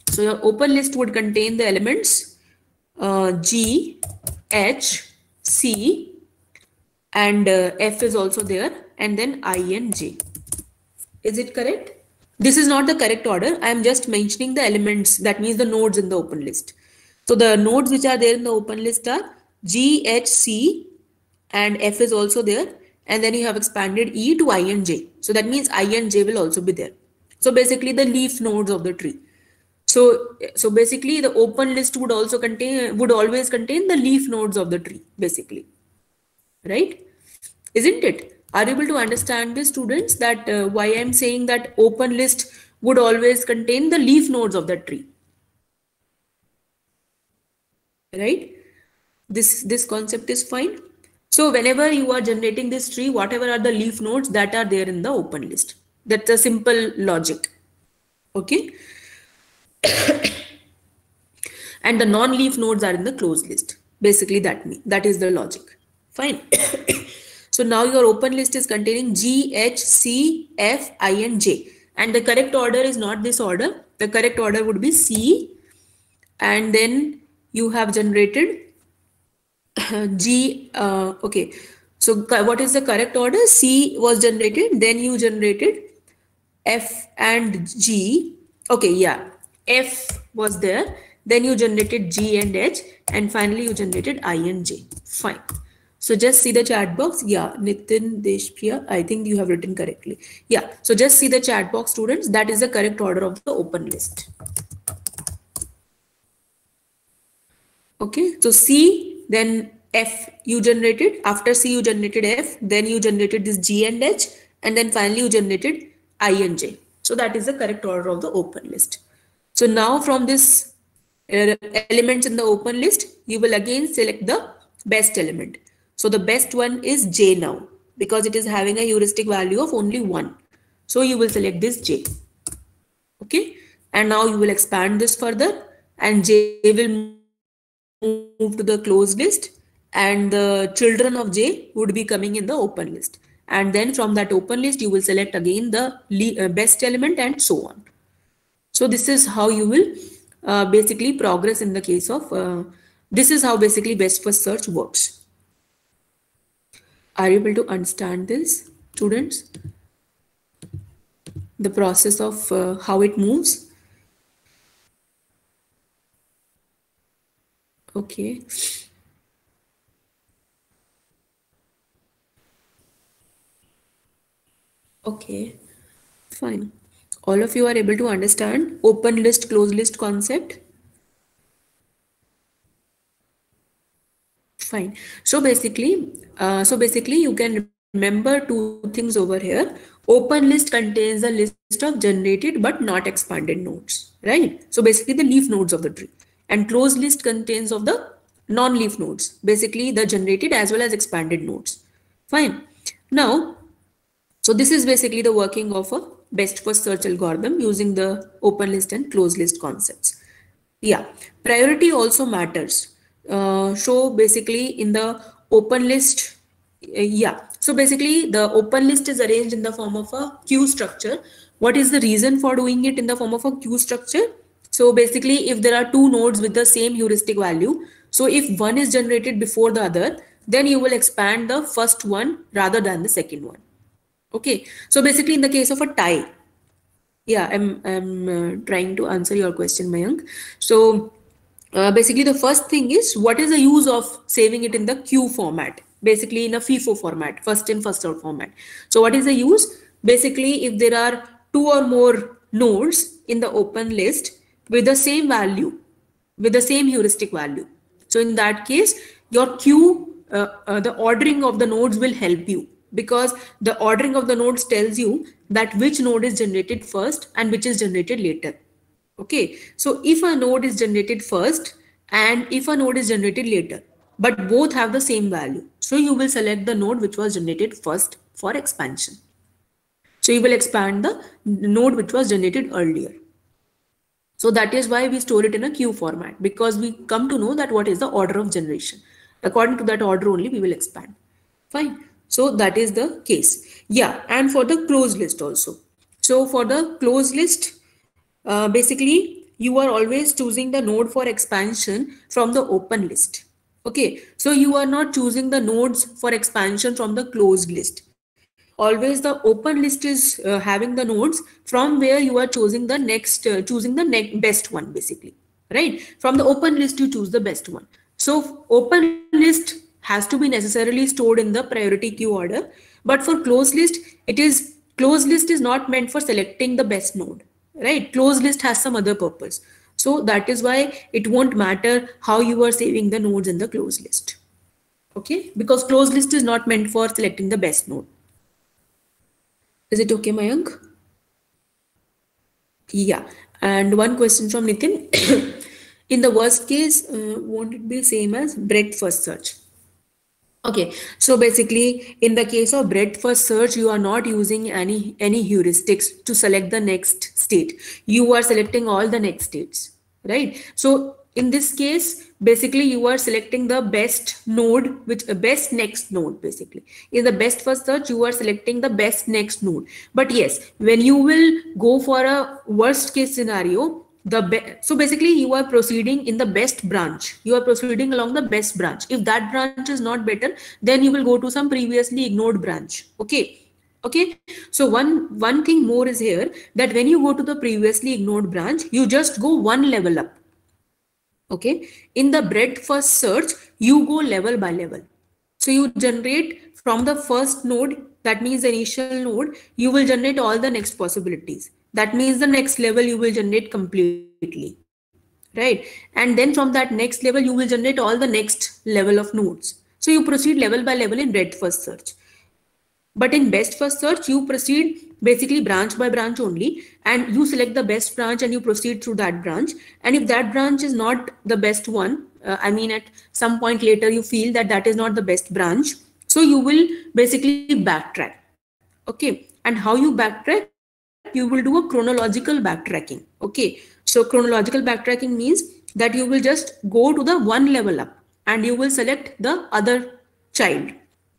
[SPEAKER 1] so your open list would contain the elements G, H, C, and F is also there, and then I and J. Is it correct? This is not the correct order. I am just mentioning the elements, that means the nodes in the open list. So the nodes which are there in the open list are G, H, C, and F is also there. And then you have expanded E to I and J. So that means I and J will also be there. So basically the leaf nodes of the tree. So basically the open list would always contain the leaf nodes of the tree, basically. Right? Isn't it? Are you able to understand this, students, that why I'm saying that open list would always contain the leaf nodes of the tree? Right? This concept is fine. So whenever you are generating this tree, whatever are the leaf nodes that are there in the open list. That's a simple logic. Okay. And the non-leaf nodes are in the closed list. Basically that is the logic. Fine. So now your open list is containing G, H, C, F, I and J. And the correct order is not this order. The correct order would be C. And then you have generated G. Okay. So what is the correct order? C was generated. Then you generated F and G. Okay, yeah. F was there. Then you generated G and H. And finally you generated I and J. Fine. So just see the chat box. Yeah, Nitin Deshpriya, I think you have written correctly. Yeah, so just see the chat box, students. That is the correct order of the open list. Okay, so C, then F you generated. After C you generated F. Then you generated this G and H. And then finally you generated I and J. So that is the correct order of the open list. So now from this elements in the open list, you will again select the best element. So the best one is J now, because it is having a heuristic value of only 1. So you will select this J. Okay. And now you will expand this further, and J will move to the closed list, and the children of J would be coming in the open list. And then from that open list, you will select again the best element and so on. So this is how you will basically progress in the case of, this is how basically best first search works. Are you able to understand this, students? The process of how it moves? Okay. Okay, fine. All of you are able to understand open list, closed list concept? Fine. So basically you can remember two things over here. Open list contains a list of generated but not expanded nodes, right? So basically the leaf nodes of the tree. And closed list contains of the non-leaf nodes, basically the generated as well as expanded nodes. Fine. Now, so this is basically the working of a best first search algorithm using the open list and closed list concepts. Yeah, priority also matters. So basically in the open list, yeah. So basically the open list is arranged in the form of a queue structure. What is the reason for doing it in the form of a queue structure? So basically if there are two nodes with the same heuristic value, so if one is generated before the other, then you will expand the first one rather than the second one. Okay. So basically in the case of a tie, yeah, I'm trying to answer your question, Mayank. So basically the first thing is, what is the use of saving it in the queue format? Basically in a FIFO format, first in first out format. So what is the use? Basically if there are two or more nodes in the open list with the same value, with the same heuristic value. So in that case, your queue, the ordering of the nodes will help you, because the ordering of the nodes tells you that which node is generated first and which is generated later. Okay, so if a node is generated first and if a node is generated later, but both have the same value, so you will select the node which was generated first for expansion. So you will expand the node which was generated earlier. So that is why we store it in a queue format, because we come to know that what is the order of generation. According to that order only we will expand. Fine. So that is the case. Yeah, and for the closed list also. So for the closed list, basically you are always choosing the node for expansion from the open list. Okay, so you are not choosing the nodes for expansion from the closed list. Always the open list is having the nodes from where you are choosing the next best one, basically, right? From the open list you choose the best one. So open list has to be necessarily stored in the priority queue order, but for closed list, closed list is not meant for selecting the best node, right? Closed list has some other purpose. So that is why it won't matter how you are saving the nodes in the closed list. Okay, because closed list is not meant for selecting the best node. Is it okay, Mayank? Yeah. And one question from Nitin. In the worst case, won't it be same as breadth first search? Okay, so basically, in the case of breadth first search, you are not using any heuristics to select the next state. You are selecting all the next states, right? So in this case, basically you are selecting the best node, which best next node. Basically, in the best first search, you are selecting the best next node. But yes, when you will go for a worst case scenario, so basically you are proceeding in the best branch, you are proceeding along the best branch. If that branch is not better, then you will go to some previously ignored branch. Okay, so one thing more is here, that when you go to the previously ignored branch, you just go one level up. Okay, in the breadth first search, you go level by level. So you generate from the first node, that means the initial node, you will generate all the next possibilities. That means the next level you will generate completely, right? And then from that next level, you will generate all the next level of nodes. So you proceed level by level in breadth first search. But in best first search, you proceed basically branch by branch only, and you select the best branch and you proceed through that branch. And if that branch is not the best one, I mean, at some point later, you feel that that is not the best branch, so you will basically backtrack. Okay, and how you backtrack? You will do a chronological backtracking. Okay, so chronological backtracking means that you will just go to the one level up and you will select the other child.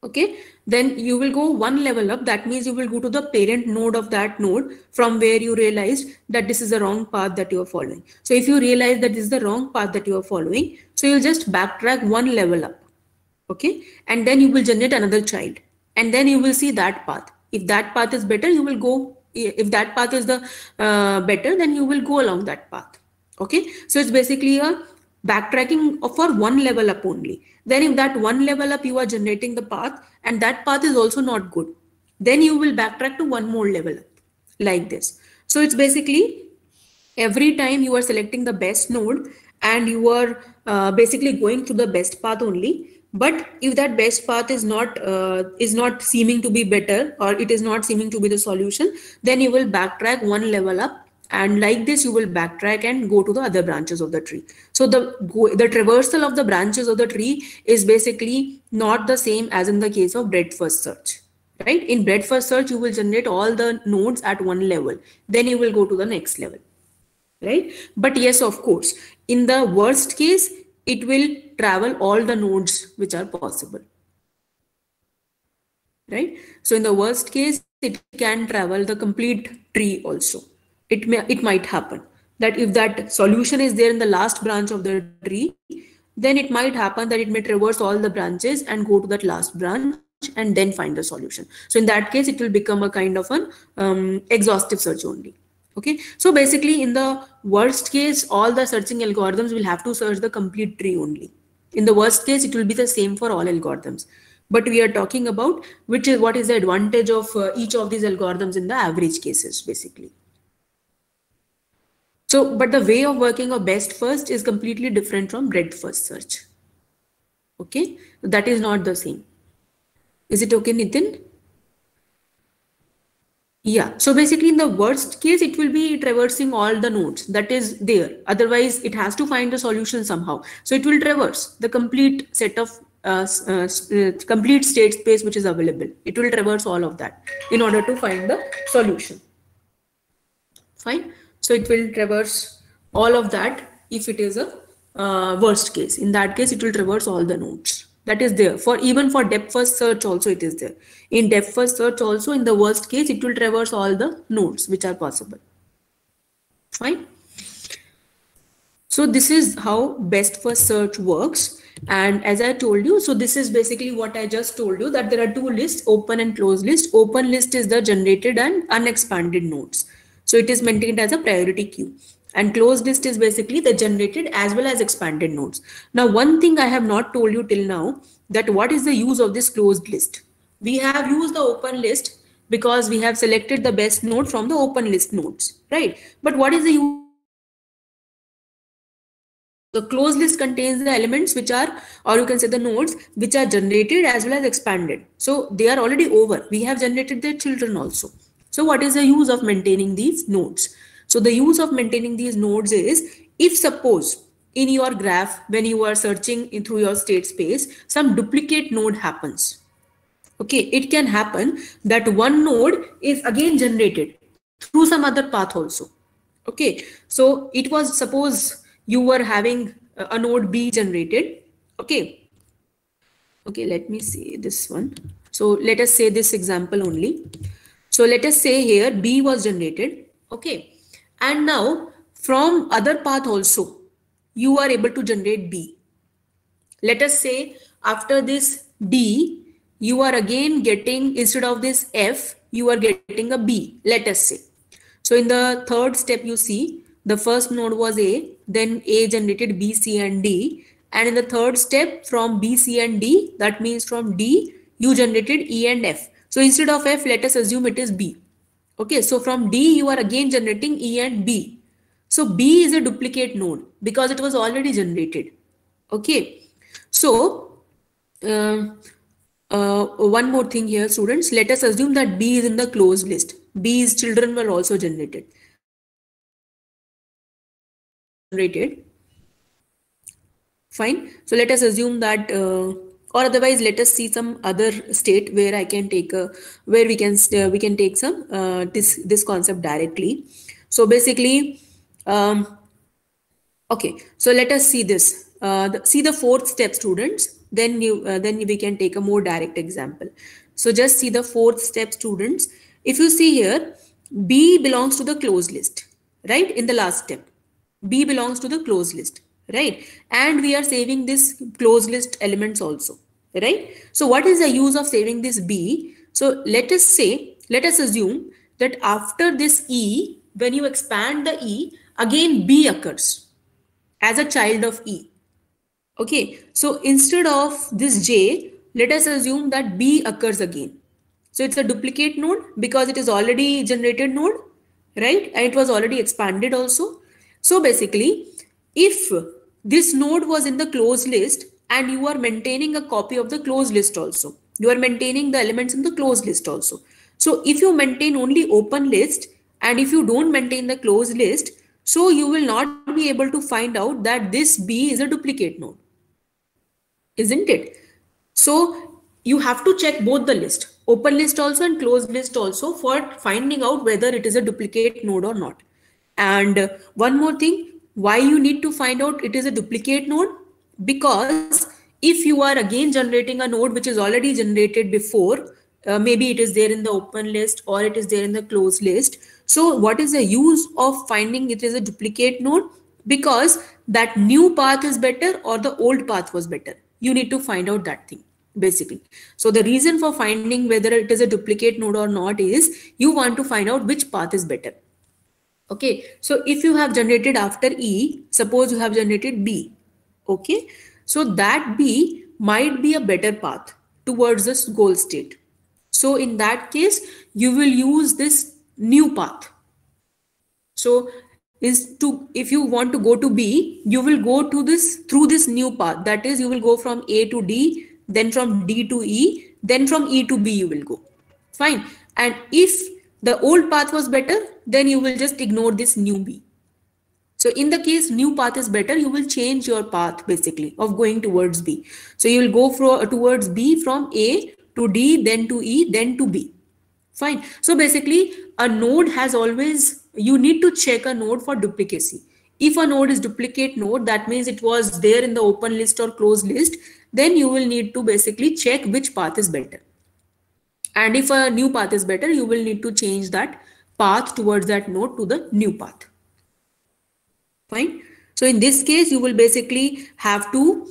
[SPEAKER 1] Okay, then you will go one level up. That means you will go to the parent node of that node from where you realized that this is the wrong path that you are following. So if you realize that this is the wrong path that you are following, so you'll just backtrack one level up. Okay, and then you will generate another child, and then you will see that path. If that path is better, you will go. If that path is the better, then you will go along that path. Okay, so it's basically a backtracking for one level up only. Then if that one level up you are generating the path and that path is also not good, then you will backtrack to one more level up, like this. So it's basically every time you are selecting the best node and you are basically going to the best path only. But if that best path is not seeming to be better, or it is not seeming to be the solution, then you will backtrack one level up, and like this you will backtrack and go to the other branches of the tree. So the traversal of the branches of the tree is basically not the same as in the case of breadth first search, right? In breadth first search, you will generate all the nodes at one level, then you will go to the next level, right? But yes, of course, in the worst case, it will travel all the nodes which are possible, right? So in the worst case, it can travel the complete tree also. It might happen that if that solution is there in the last branch of the tree, then it might happen that it may traverse all the branches and go to that last branch and then find the solution. So in that case, it will become a kind of an exhaustive search only. Okay, so basically in the worst case, all the searching algorithms will have to search the complete tree only. In the worst case, it will be the same for all algorithms. But we are talking about what is the advantage of each of these algorithms in the average cases, basically. So, but the way of working of best first is completely different from breadth first search. Okay, that is not the same. Is it okay, Nitin? Yeah, so basically in the worst case, it will be traversing all the nodes that is there. Otherwise, it has to find the solution somehow. So it will traverse the complete set of complete state space which is available. It will traverse all of that in order to find the solution. Fine. So it will traverse all of that if it is a worst case. In that case, it will traverse all the nodes. That is there. Even for depth first search also it is there. In depth first search also, in the worst case, it will traverse all the nodes which are possible. Fine. So this is how best first search works. And as I told you, so this is basically what I just told you, that there are two lists, open and closed list. Open list is the generated and unexpanded nodes. So it is maintained as a priority queue. And closed list is basically the generated as well as expanded nodes. Now, one thing I have not told you till now, that what is the use of this closed list? We have used the open list because we have selected the best node from the open list nodes, right? But what is the use? The closed list contains the elements which are, or you can say the nodes, which are generated as well as expanded. So they are already over. We have generated their children also. So what is the use of maintaining these nodes? So the use of maintaining these nodes is, if suppose in your graph, when you are searching through your state space, some duplicate node happens. Okay, it can happen that one node is again generated through some other path also. Okay, so it was, suppose you were having a node B generated. Okay, okay, let me see this one. So let us say this example only. So let us say here B was generated. Okay, and now from other path also you are able to generate B. Let us say after this D, you are again getting, instead of this F, you are getting a B, let us say. So in the third step, you see the first node was A, then A generated B, C and D. And in the third step, from B, C and D, that means from D, you generated E and F. So instead of F, let us assume it is B. Okay, so from D, you are again generating E and B. So B is a duplicate node because it was already generated. Okay, so one more thing here, students. Let us assume that B is in the closed list. B's children were also generated. Fine. So let us assume that, or otherwise, let us see some other state where I can take a, where we can take some this concept directly. So basically, okay. So let us see this. See the fourth step, students. Then we can take a more direct example. So just see the fourth step, students. If you see here, B belongs to the closed list, right? In the last step, B belongs to the closed list, right? And we are saving this closed list elements also, right? So what is the use of saving this B? So let us say, let us assume that after this E, when you expand the E, again B occurs as a child of E. Okay, so instead of this J, let us assume that B occurs again. So it's a duplicate node because it is already generated node, right? And it was already expanded also. So basically, if this node was in the closed list and you are maintaining a copy of the closed list also, you are maintaining the elements in the closed list also. So if you maintain only open list and if you don't maintain the closed list, so you will not be able to find out that this B is a duplicate node, isn't it? So you have to check both the list, open list also and closed list also, for finding out whether it is a duplicate node or not. And one more thing, why you need to find out it is a duplicate node? Because if you are again generating a node which is already generated before, maybe it is there in the open list or it is there in the closed list. So what is the use of finding it is a duplicate node? Because that new path is better or the old path was better. You need to find out that thing, basically. So the reason for finding whether it is a duplicate node or not is you want to find out which path is better. Okay, so if you have generated after E, suppose you have generated B. Okay, so that B might be a better path towards this goal state. So in that case, you will use this new path. So if you want to go to B, you will go to this through this new path. That is, you will go from A to D, then from D to E, then from E to B you will go. Fine. And if the old path was better, then you will just ignore this new B. So in the case new path is better, you will change your path basically of going towards B. So you will go towards B from A to D, then to E, then to B. Fine. So basically a node has always, you need to check a node for duplicacy. If a node is duplicate node, that means it was there in the open list or closed list, then you will need to basically check which path is better. And if a new path is better, you will need to change that path towards that node to the new path. Fine. So in this case, you will basically have to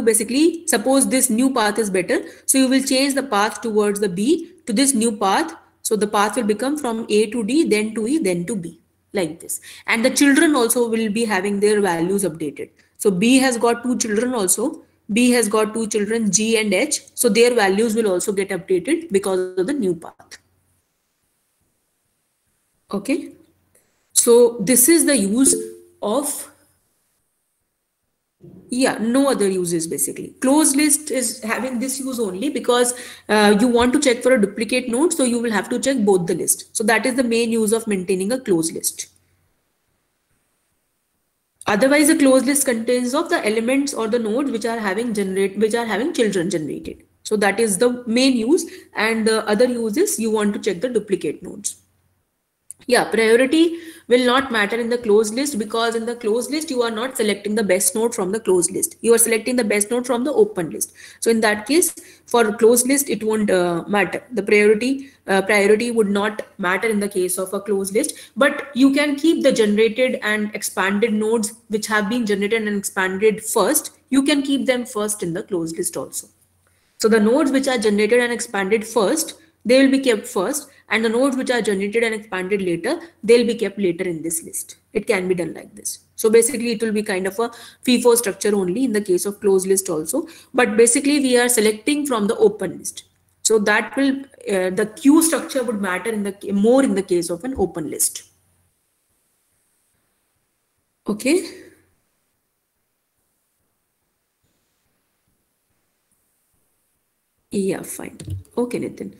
[SPEAKER 1] basically suppose this new path is better. So you will change the path towards the B to this new path. So the path will become from A to D, then to E, then to B, like this. And the children also will be having their values updated. So B has got two children also. B has got two children, G and H. So their values will also get updated because of the new path. Okay. So this is the use of, yeah, no other uses basically. Closed list is having this use only because you want to check for a duplicate node. So you will have to check both the list. So that is the main use of maintaining a closed list. Otherwise, a closed list contains of the elements or the nodes which are having children generated. So that is the main use, and the other use is you want to check the duplicate nodes. Yeah, priority will not matter in the closed list because in the closed list you are not selecting the best node from the closed list. You are selecting the best node from the open list. So in that case, for closed list, it won't matter. The priority would not matter in the case of a closed list, but you can keep the generated and expanded nodes which have been generated and expanded first. You can keep them first in the closed list also. So the nodes which are generated and expanded first, they will be kept first, and the nodes which are generated and expanded later, they'll be kept later in this list. It can be done like this. So basically it will be kind of a FIFO structure only in the case of closed list also, but basically we are selecting from the open list. So that will, the queue structure would matter more in the case of an open list. Okay. Yeah, fine. Okay, Nitin.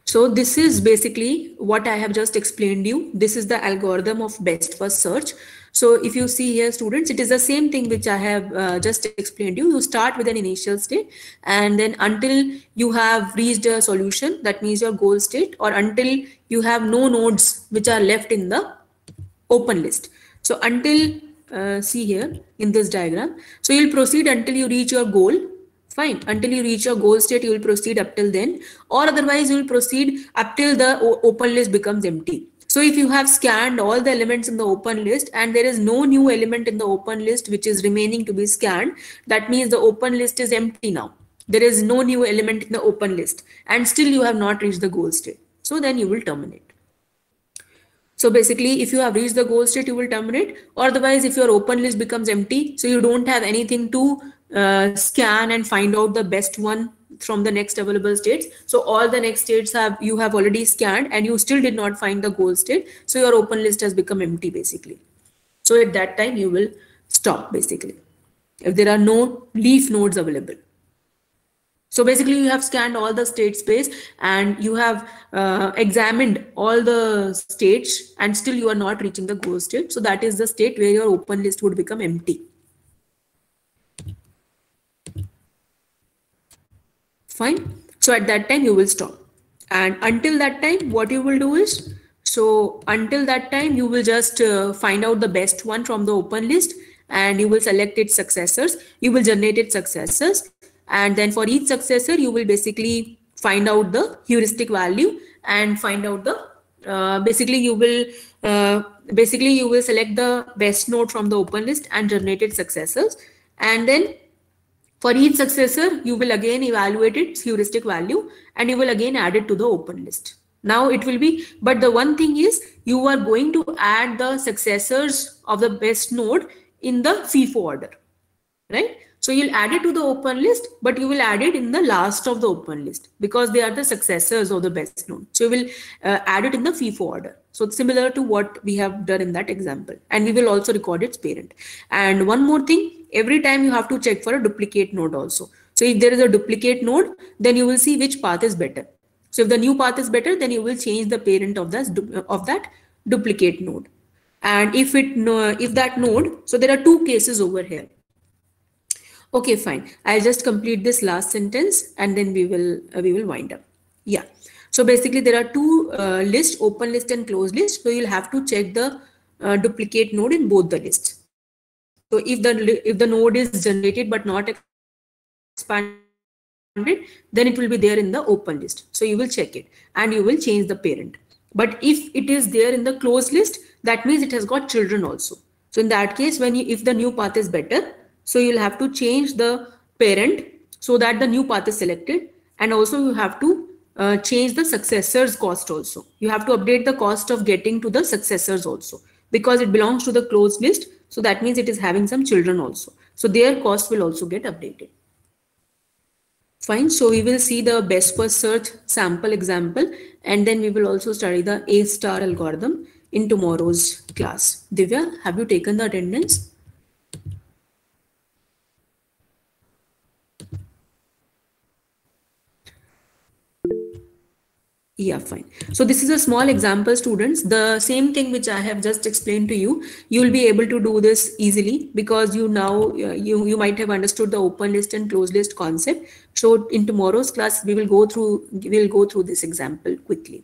[SPEAKER 1] So this is basically what I have just explained you. This is the algorithm of best first search. So if you see here, students, it is the same thing which I have just explained you. You start with an initial state, and then until you have reached a solution, that means your goal state, or until you have no nodes which are left in the open list. So until, see here in this diagram, so you'll proceed until you reach your goal. Fine. Until you reach your goal state, you will proceed up till then, or otherwise you will proceed up till the open list becomes empty. So if you have scanned all the elements in the open list and there is no new element in the open list which is remaining to be scanned, that means the open list is empty now. There is no new element in the open list and still you have not reached the goal state. So then you will terminate. So basically, if you have reached the goal state, you will terminate, or otherwise if your open list becomes empty, so you don't have anything to scan and find out the best one from the next available states. So all the next states you have already scanned and you still did not find the goal state. So your open list has become empty basically. So at that time you will stop basically if there are no leaf nodes available. So basically you have scanned all the state space and you have examined all the states and still you are not reaching the goal state. So that is the state where your open list would become empty. Fine. So at that time you will stop. And until that time, what you will do is, so until that time you will just find out the best one from the open list and you will select its successors. You will generate its successors. And then for each successor, you will basically find out the heuristic value and find out the, basically you will select the best node from the open list and generate its successors. And then for each successor, you will again evaluate its heuristic value and you will again add it to the open list. Now it will be, but the one thing is you are going to add the successors of the best node in the FIFO order, right? So you'll add it to the open list, but you will add it in the last of the open list because they are the successors of the best node. So you will add it in the FIFO order. So it's similar to what we have done in that example. And we will also record its parent. And one more thing, every time you have to check for a duplicate node also. So if there is a duplicate node, then you will see which path is better. So if the new path is better, then you will change the parent of that duplicate node. And if that node, so there are two cases over here. Okay, fine. I'll just complete this last sentence and then we will wind up. Yeah. So basically there are two lists, open list and closed list. So you'll have to check the duplicate node in both the lists. So if the node is generated but not expanded, then it will be there in the open list. So you will check it and you will change the parent. But if it is there in the closed list, that means it has got children also. So in that case, if the new path is better, so you'll have to change the parent so that the new path is selected, and also you have to change the successor's cost also. You have to update the cost of getting to the successors also, because it belongs to the closed list. So that means it is having some children also. So their cost will also get updated. Fine. So we will see the best first search sample example, and then we will also study the A star algorithm in tomorrow's class. Divya, have you taken the attendance? Yeah, fine. So this is a small example, students. The same thing which I have just explained to you, you will be able to do this easily, because you now you might have understood the open list and closed list concept. So in tomorrow's class, we'll go through this example quickly.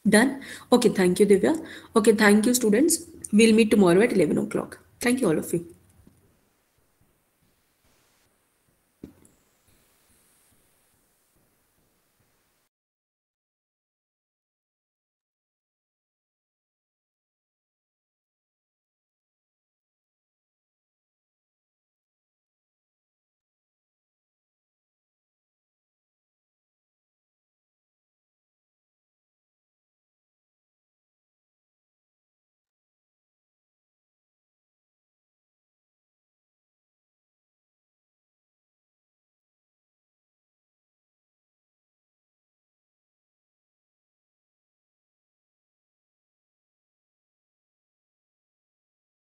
[SPEAKER 1] Done? Okay, thank you, Divya. Okay, thank you, students. We'll meet tomorrow at 11 o'clock. Thank you, all of you.